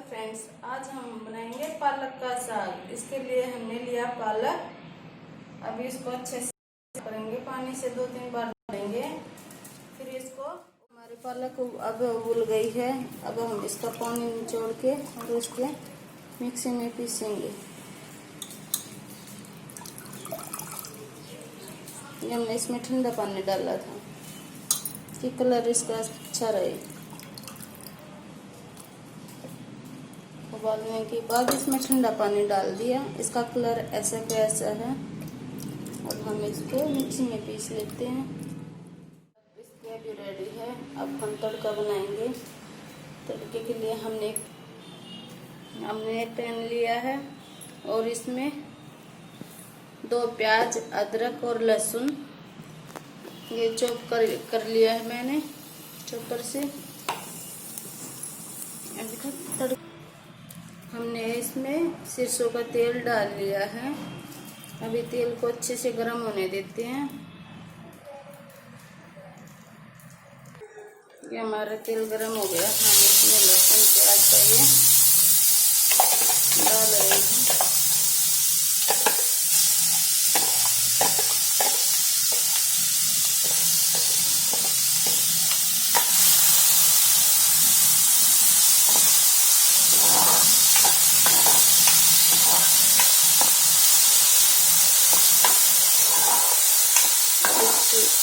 Friends, आज हम बनाएंगे पालक का साग। इसके लिए हमने लिया पालक। अभी इसको अच्छे से करेंगे, पानी से 2-3 बार धोएंगे। फिर इसको हमारी पालक अब उबल गई है। अब हम इसका पानी निचोड़ के और उसके मिक्सी में पीसेंगे। ये हमने इसमें ठंडा पानी डाला था कि कलर इसका अच्छा रहे। उबालने के बाद इसमें ठंडा पानी डाल दिया। इसका कलर ऐसा का ऐसा है। अब हम इसको मिक्सी में पीस लेते हैं। इसके भी रेडी है। अब हम तड़का बनाएंगे। तड़के के लिए हमने एक पैन लिया है और इसमें 2 प्याज, अदरक और लहसुन ये चॉप कर लिया है मैंने चॉपर से। हमने इसमें सरसों का तेल डाल लिया है। अभी तेल को अच्छे से गर्म होने देते हैं। ये हमारा तेल गर्म हो गया। हम इसमें लहसुन प्याज का ये डाल रहे हैं।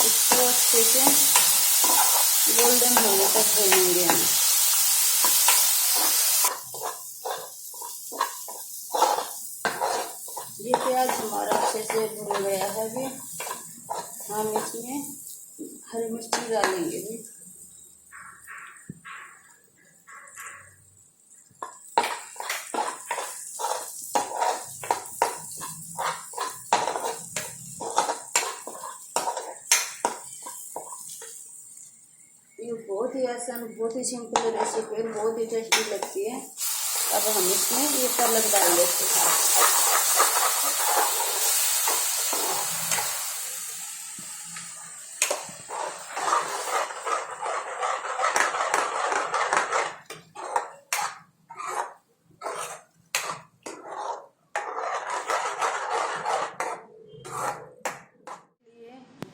इसको अच्छे से गोल्डन होने तक भूनेंगे हम। ये प्याज हमारा अच्छे से भून गया है। अभी हम इसमें हरी मिर्ची डालेंगे भी। ये बहुत ही आसान, बहुत ही सिंपल रेसिपी है, बहुत ही टेस्टी लगती है। अब हम इसमें ये पालक डाल देते हैं।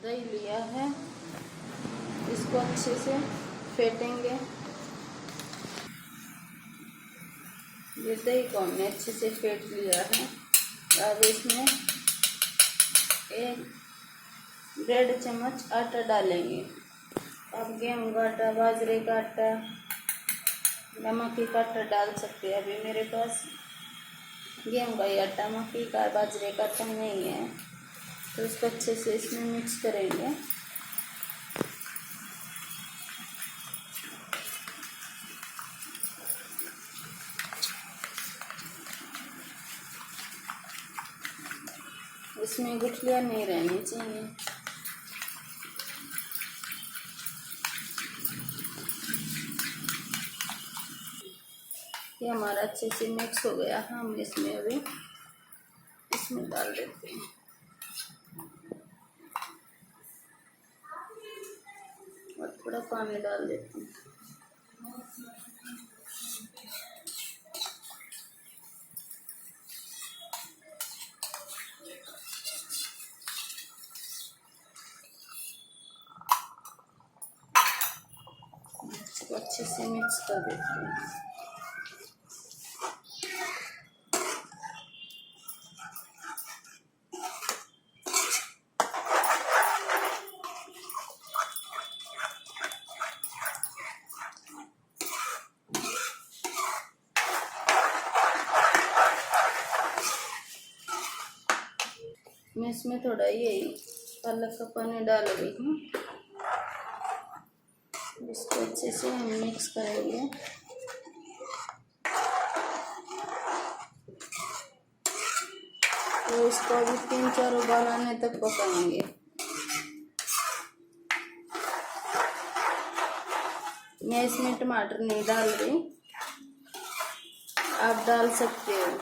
दही लिया है, इसको अच्छे से फेंटेंगे। ये दही को हमने अच्छे से फेंट लिया है। अब इसमें 1.5 चम्मच आटा डालेंगे। आप गेहूं का आटा, बाजरे का आटा, मक्की का आटा डाल सकते हैं। अभी मेरे पास गेहूं का ही आटा, मक्की का, बाजरे का आटा नहीं है, तो इसको अच्छे से इसमें मिक्स करेंगे। इसमें गुठलियाँ नहीं रहनी चाहिए। ये हमारा अच्छे से मिक्स हो गया। हम इसमें अभी इसमें डाल देते हैं और थोड़ा पानी डाल देते हैं। इसको अच्छे से मिक्स कर देते हैं। मैं इसमें थोड़ा यही पालक का पानी डाल रही हूँ। इसको अच्छे से हम मिक्स करेंगे। तो इसको अभी 3-4 उबाल आने तक पकाएंगे। मैं इसमें टमाटर नहीं डाल रही, आप डाल सकते हो।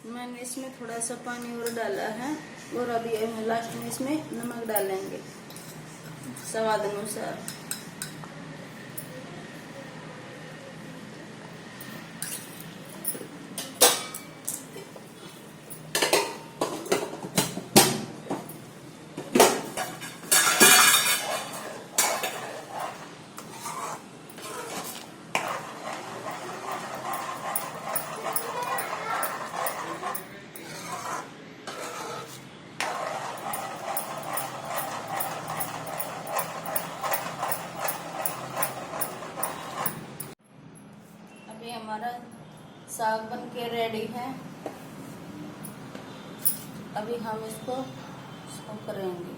मैंने इसमें थोड़ा सा पानी और डाला है। और अभी हम लास्ट में इसमें नमक डालेंगे स्वाद अनुसार। अभी हमारा साग बन के रेडी है। अभी हम इसको सर्व करेंगे।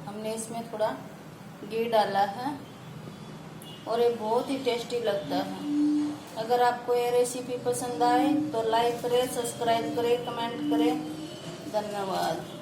हमने इसमें थोड़ा घी डाला है और ये बहुत ही टेस्टी लगता है। अगर आपको ये रेसिपी पसंद आए तो लाइक करें, सब्सक्राइब करें, कमेंट करें। धन्यवाद।